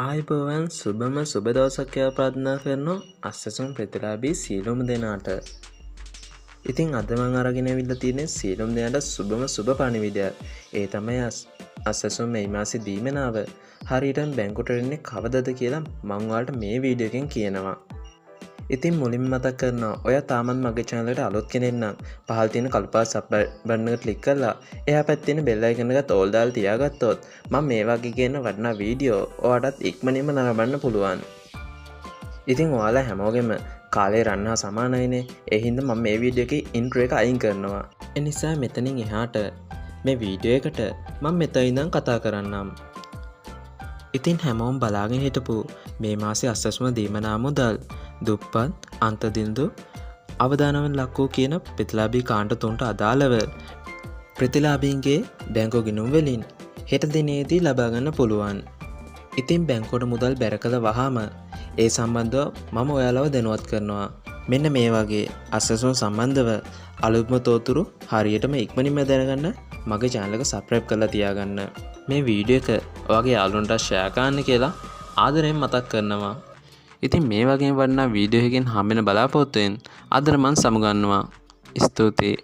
ආයිබෝවන් සුබම සුබ දවසක් කියලා ප්‍රාර්ථනා කරනවා අස්සසුන් ප්‍රතිලාභී සියලුම දෙනාට. ඉතින් අද මම අරගෙන ඇවිල්ලා තියෙන්නේ සියලුම දෙනාට සුබම සුබ පණිවිඩයක්. ඒ තමයි අස්සසුන් මේ මාසේ දීමනාව. හරියටම බැංකුවට එන්නේ කවදද කියලා මම ඔයාලට මේ වීඩියෝ එකෙන් කියනවා. ඉතින් මුලින්ම මතක් කරනවා ඔයා තාමත් මගේ channel එකට අලුත් කෙනෙක් නම් පහළ තියෙන කළු පාට subscribe button එක click කරලා එහා පැත්තේ තියෙන bell icon එකත් all දාලා තියාගත්තොත් මම මේ වගේ කියන වටිනා වීඩියෝ ඔයාලටත් ඉක්මනින්ම නරඹන්න පුළුවන්. ඉතින් ඔයාලා හැමෝගෙම කාලේ රන් හා සමානයිනේ. ඒ හින්දා මම මේ වීඩියෝ එකේ intro එක අයින් කරනවා. ඒ නිසා මෙතනින් එහාට මේ වීඩියෝ එකට මම මෙතන ඉඳන් කතා කරන්නම්. ඉතින් හැමෝම බලාගෙන හිටපු මේ මාසේ අස්සස්ම දීමනා මුදල් දුප්පත් අන්තදින්දු අවදානමෙන් ලක් වූ කියන ප්‍රතිලාභී කාණ්ඩ තුනට අදාළව ප්‍රතිලාභීන්ගේ බැංකු ගිණුම් වලින් හෙට දිනේදී ලබා ගන්න පුළුවන්. ඉතින් බැංකුවට මුදල් බැර කළ වහාම ඒ සම්බන්ධව මම ඔයාලව දැනුවත් කරනවා. මෙන්න මේ වගේ අස්සසුන් සම්බන්ධව අලුත්ම තොරතුරු හරියටම ඉක්මනින්ම දැනගන්න මගේ channel එක subscribe කරලා තියාගන්න. මේ වීඩියෝ එක ඔයාගේ යාළුවන්ට share කරන්න කියලා ආදරයෙන් මතක් කරනවා. ඉතින් මේ වගේ වටිනා වීඩියෝ එකකින් හම්බෙන බලාපොරොත්තු වෙන අදට මම සමුගන්නවා. ස්තුතියි.